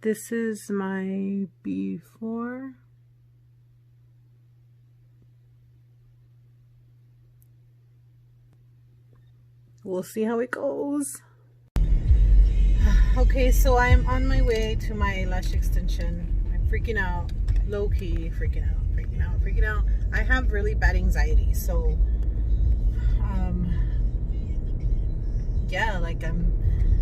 This is my before. We'll see how it goes. Okay, so I'm on my way to my lash extension. I'm freaking out, low-key freaking out. I have really bad anxiety, so yeah, like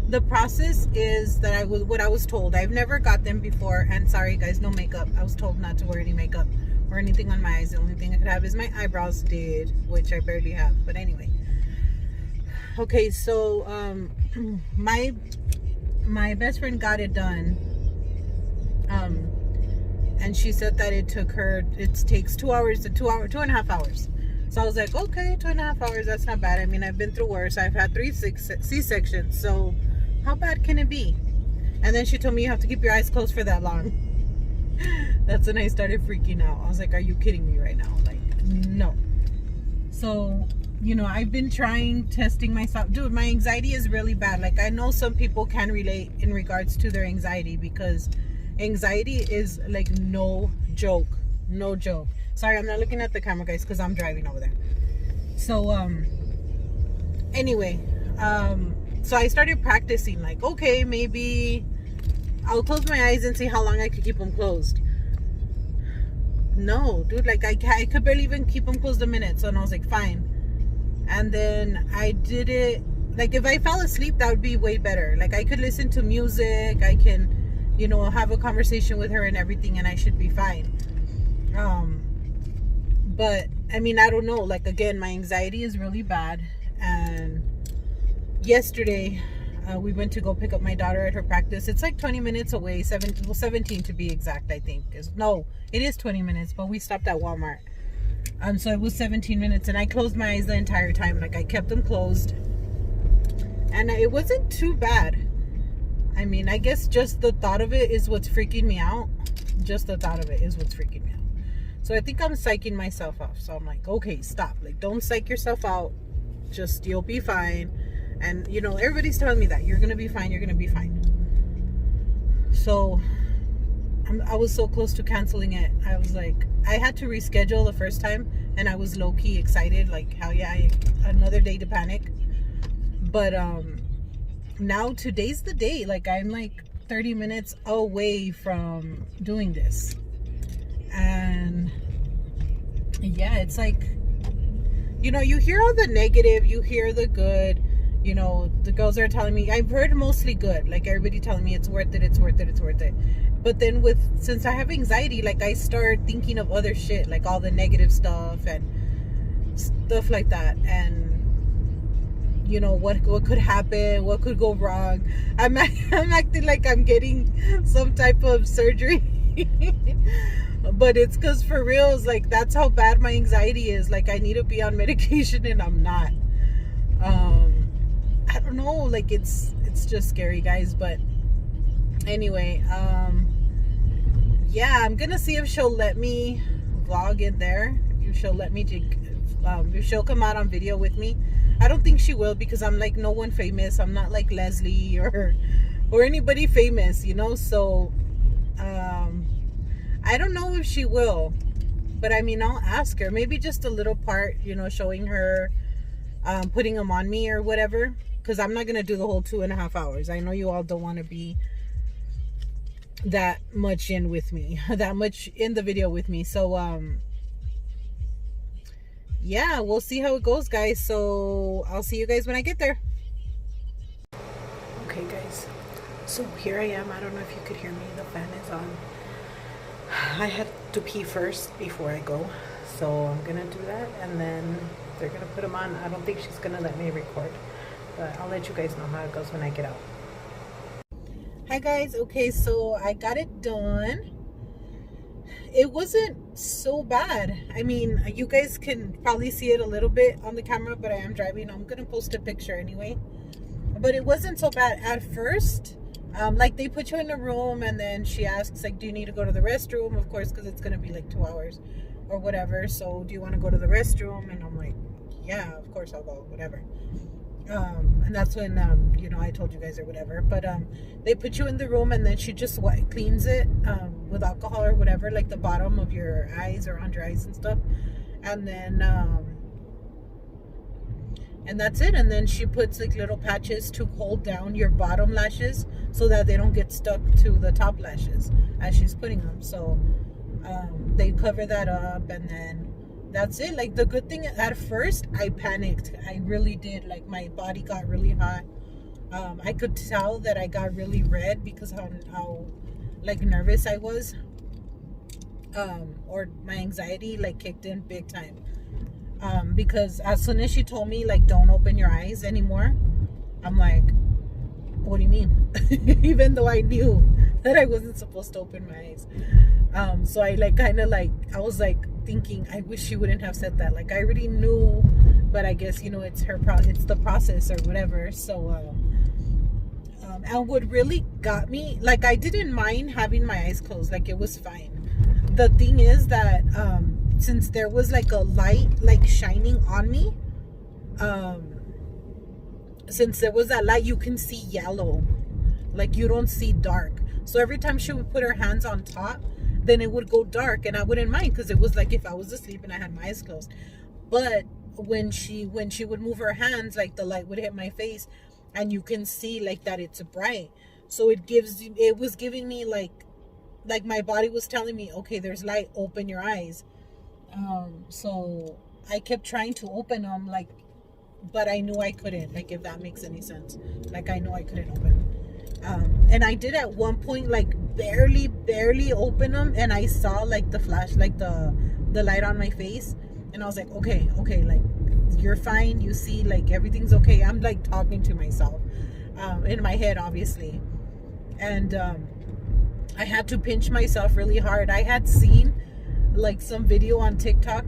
the process is that what I was told. I've never got them before, and sorry guys, no makeup. I was told not to wear any makeup or anything on my eyes. The only thing I could have is my eyebrows did, which I barely have, but anyway. Okay, so my best friend got it done, and she said that it takes 2 hours to 2.5 hours. So I was like, okay, 2.5 hours, that's not bad. I mean, I've been through worse. I've had 3 C-sections, so how bad can it be? And then she told me you have to keep your eyes closed for that long. That's when I started freaking out. I was like, are you kidding me right now? Like, no. So, you know, I've been testing myself. Dude, my anxiety is really bad. Like, I know some people can relate in regards to their anxiety, because anxiety is like no joke. Sorry, I'm not looking at the camera, guys, because I'm driving over there. So anyway, so I started practicing, like, okay, maybe I'll close my eyes and see how long I could keep them closed. No, dude, like I could barely even keep them closed a minute. So, and I was like, fine. And then I did it. Like, if I fell asleep, that would be way better. Like, I could listen to music, I can, you know, have a conversation with her and everything, and I should be fine. But I mean, I don't know, like, again, my anxiety is really bad. And yesterday we went to go pick up my daughter at her practice. It's like 20 minutes away, 17 to be exact, I think. No, it is 20 minutes, but we stopped at Walmart. So it was 17 minutes, and I closed my eyes the entire time. Like, I kept them closed, and it wasn't too bad. I mean, I guess just the thought of it is what's freaking me out. Just the thought of it is what's freaking me out. So I think I'm psyching myself off. So I'm like, okay, stop. Like, don't psych yourself out. Just, you'll be fine. And, you know, everybody's telling me that. You're going to be fine. You're going to be fine. So I was so close to canceling it. I was like, I had to reschedule the first time, and I was low-key excited. Like, hell yeah, another day to panic. But now today's the day. Like, I'm like 30 minutes away from doing this. And yeah, it's like, you know, you hear all the negative, you hear the good. You know, the girls are telling me, I've heard mostly good, like everybody telling me it's worth it. But then since I have anxiety, like, I start thinking of other shit, like all the negative stuff and stuff like that. And you know, what could happen, what could go wrong. I'm acting like I'm getting some type of surgery. But it's because, for reals, like, that's how bad my anxiety is. Like, I need to be on medication, and I'm not. I don't know, like, it's just scary, guys. But anyway, yeah, I'm gonna see if she'll let me vlog in there, if she'll let me if she'll come out on video with me. I don't think she will, because I'm like no one famous. I'm not like Leslie or anybody famous, you know. So I don't know if she will, but I mean, I'll ask her. Maybe just a little part, you know, showing her, putting them on me or whatever, because I'm not gonna do the whole 2.5 hours. I know you all don't want to be that much in with me, that much in the video with me. So yeah, we'll see how it goes, guys. So I'll see you guys when I get there. Okay, guys, so here I am. I don't know if you could hear me, the fan is on. I had to pee first before I go, so I'm gonna do that, and then they're gonna put them on. I don't think she's gonna let me record, but I'll let you guys know how it goes when I get out. Hi guys. Okay, so I got it done. It wasn't so bad. I mean, you guys can probably see it a little bit on the camera, but I am driving. I'm gonna post a picture anyway. But it wasn't so bad at first. Like, they put you in a room, and then she asks, like, do you need to go to the restroom? Of course, because it's gonna be like 2 hours or whatever. So do you want to go to the restroom? And I'm like, yeah, of course I'll go, whatever. And that's when you know, I told you guys or whatever, but they put you in the room, and then she just cleans it with alcohol or whatever, like the bottom of your eyes or under eyes and stuff, and then and that's it. And then she puts like little patches to hold down your bottom lashes so that they don't get stuck to the top lashes as she's putting them. So they cover that up, and then that's it. Like, the good thing, at first I panicked, I really did. Like, my body got really hot. I could tell that I got really red because how like nervous I was, or my anxiety like kicked in big time. Because as soon as she told me, like, don't open your eyes anymore, I'm like, what do you mean? Even though I knew that I wasn't supposed to open my eyes. So I like kind of like, I was like thinking, I wish she wouldn't have said that. Like, I already knew, but I guess, you know, it's it's the process or whatever. So and what really got me, like, I didn't mind having my eyes closed, like, it was fine. The thing is that since there was like a light like shining on me, since there was that light, you can see yellow, like, you don't see dark. So every time she would put her hands on top, then it would go dark, and I wouldn't mind because it was like if I was asleep and I had my eyes closed. But when she would move her hands, like, the light would hit my face, and you can see like that it's bright. So it was giving me like my body was telling me, okay, there's light, open your eyes. So I kept trying to open them, like, but I knew I couldn't, like, if that makes any sense. Like, I know I couldn't open. And I did at one point, like, barely open them, and I saw like the flash, like the light on my face, and I was like, okay, like, you're fine, you see, like, everything's okay. I'm like talking to myself in my head, obviously. And I had to pinch myself really hard. I had seen like some video on TikTok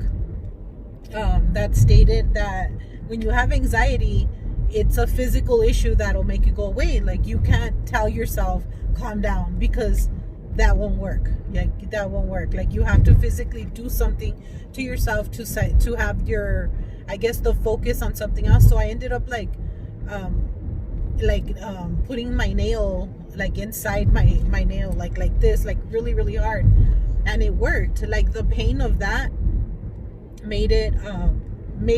that stated that when you have anxiety, it's a physical issue that'll make it go away. Like, you can't tell yourself calm down, because that won't work. Like, that won't work. Like, you have to physically do something to yourself to have your, I guess, the focus on something else. So I ended up like putting my nail like inside my nail, like this, like really hard, and it worked. Like, the pain of that made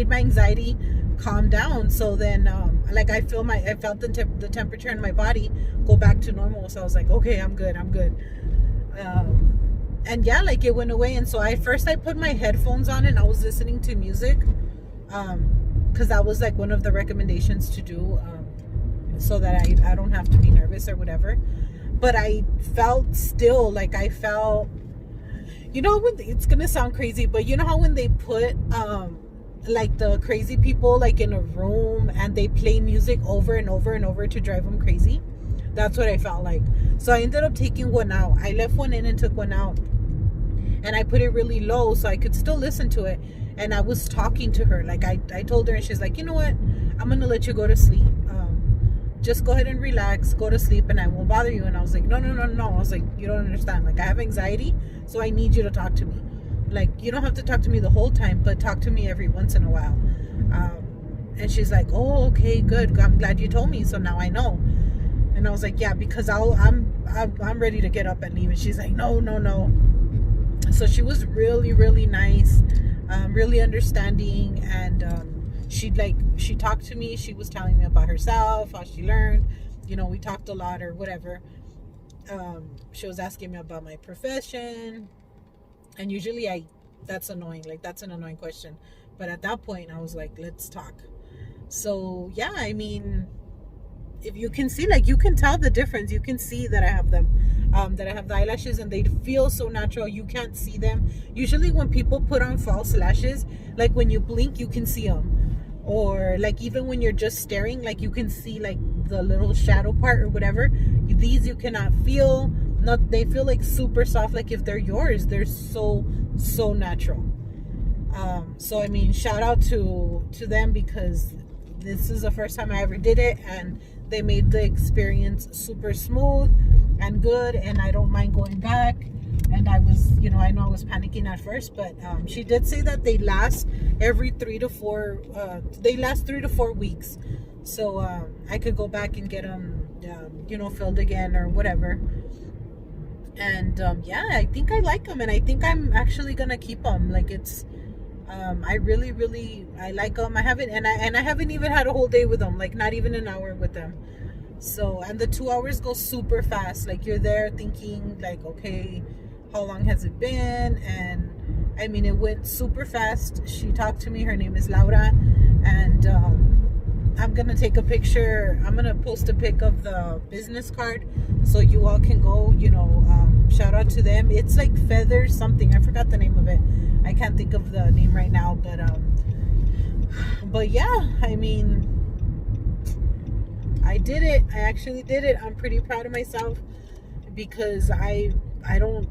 my anxiety calm down. So then like, I felt the temperature in my body go back to normal. So I was like, okay, I'm good. And yeah, like, it went away. And so I put my headphones on, and I was listening to music, because that was like one of the recommendations to do, so that I don't have to be nervous or whatever. But I felt still, like, you know, it's gonna sound crazy, but you know how when they put like the crazy people like in a room and they play music over and over and over to drive them crazy? That's what I felt like. So I ended up taking one out. I left one in and took one out, and I put it really low so I could still listen to it. And I was talking to her, like, I told her, and she's like, you know what, I'm gonna let you go to sleep. Just go ahead and relax, go to sleep, and I won't bother you. And I was like, no. I was like, you don't understand. Like, I have anxiety, so I need you to talk to me. Like, you don't have to talk to me the whole time, but talk to me every once in a while. And she's like, oh, okay, good. I'm glad you told me, so now I know. And I was like, yeah, because I'm ready to get up and leave. And she's like, no. So she was really nice, really understanding, and she talked to me. She was telling me about herself, how she learned, you know, we talked a lot or whatever. She was asking me about my profession, and usually that's annoying, like, that's an annoying question, but at that point I was like, let's talk. So yeah, I mean, if you can see, like, you can tell the difference. You can see that I have them, that I have the eyelashes, and they feel so natural. You can't see them. Usually when people put on false lashes, like, when you blink, you can see them. Or like, even when you're just staring, like, you can see like the little shadow part or whatever. These you cannot feel. They feel like super soft. Like, if they're yours, they're so natural. So I mean, shout out to them, because this is the first time I ever did it, and they made the experience super smooth and good, and I don't mind going back. And I was, you know, I know I was panicking at first, but she did say that they last 3 to 4 weeks. so I could go back and get them, you know, filled again or whatever. And yeah, I think I like them, and I think I'm actually gonna keep them. Like it's, I really I like them. I haven't, and I haven't even had a whole day with them, like not even an hour with them. So, and the 2 hours go super fast. Like you're there thinking like, okay, how long has it been? And I mean, it went super fast. She talked to me. Her name is Laura, and I'm gonna take a picture. I'm gonna post a pic of the business card so you all can go, you know, shout out to them. It's like Feather something. I forgot the name of it. I can't think of the name right now, but yeah, I mean, I did it. I actually did it. I'm pretty proud of myself because I don't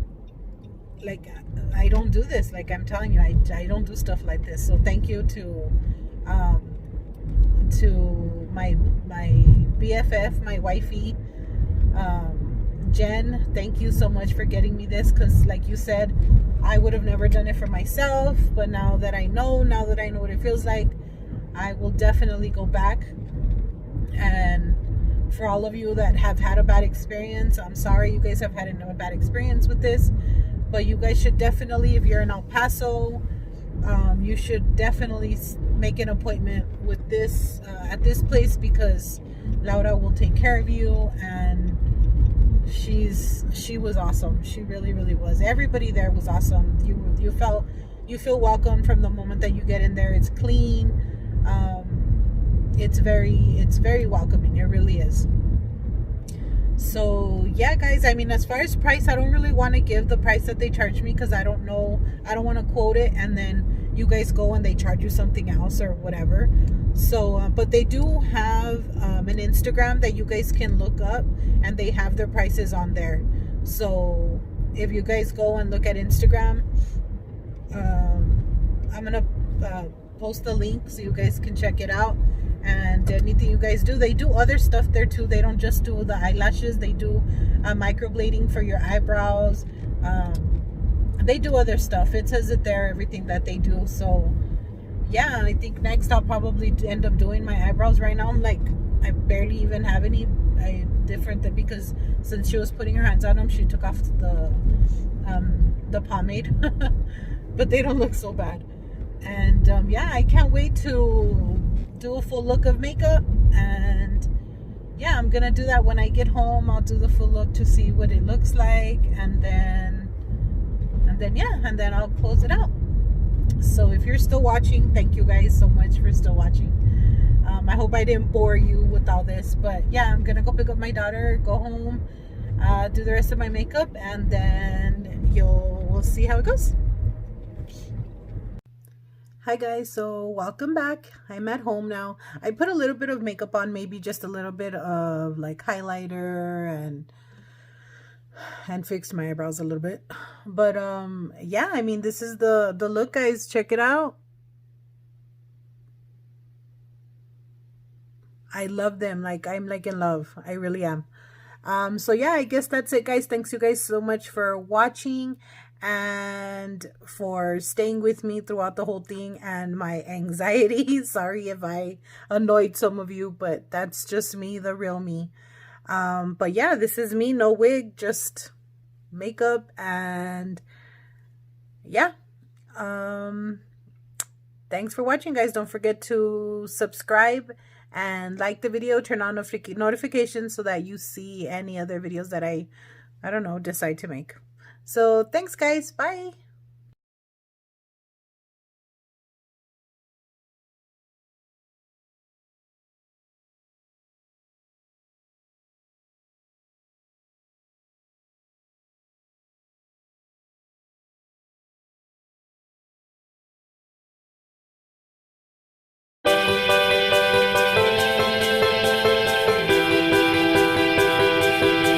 like, I don't do this. Like I'm telling you, I don't do stuff like this. So thank you to my BFF, my wifey, Jen. Thank you so much for getting me this, because like you said, I would have never done it for myself, but now that I know what it feels like, I will definitely go back. And for all of you that have had a bad experience, I'm sorry you guys have had a bad experience with this, but you guys should definitely, if you're in El Paso, you should definitely make an appointment with this at this place, because Laura will take care of you, and she was awesome. She really was. Everybody there was awesome. You feel welcome from the moment that you get in there. It's clean. It's very welcoming. It really is. So yeah, guys, I mean, as far as price, I don't really want to give the price that they charge me, because I don't know, I don't want to quote it and then you guys go and they charge you something else or whatever. So but they do have an Instagram that you guys can look up, and they have their prices on there. So if you guys go and look at Instagram, I'm gonna post the link so you guys can check it out. And anything you guys do, they do other stuff there too. They don't just do the eyelashes, they do microblading for your eyebrows. They do other stuff. It says it there, everything that they do. So yeah, I think next I'll probably end up doing my eyebrows. Right now I'm like, I barely even have any different, because since she was putting her hands on them, she took off the pomade. But they don't look so bad. And yeah, I can't wait to do a full look of makeup. And yeah, I'm gonna do that when I get home. I'll do the full look to see what it looks like, and then yeah, and then I'll close it out. So if you're still watching, thank you guys so much for still watching. I hope I didn't bore you with all this, but yeah, I'm gonna go pick up my daughter, go home, do the rest of my makeup, and then we'll see how it goes. Hi guys, so welcome back. I'm at home now. I put a little bit of makeup on, maybe just a little bit of like highlighter, and fixed my eyebrows a little bit. But yeah, I mean, this is the look, guys. Check it out. I love them. Like, I'm like in love. I really am. So yeah, I guess that's it, guys. Thanks you guys so much for watching and for staying with me throughout the whole thing and my anxiety. Sorry if I annoyed some of you, but that's just me, the real me. But yeah, this is me, no wig, just makeup. And yeah, thanks for watching, guys. Don't forget to subscribe and like the video, turn on notifications so that you see any other videos that I don't know, decide to make. So thanks, guys. Bye.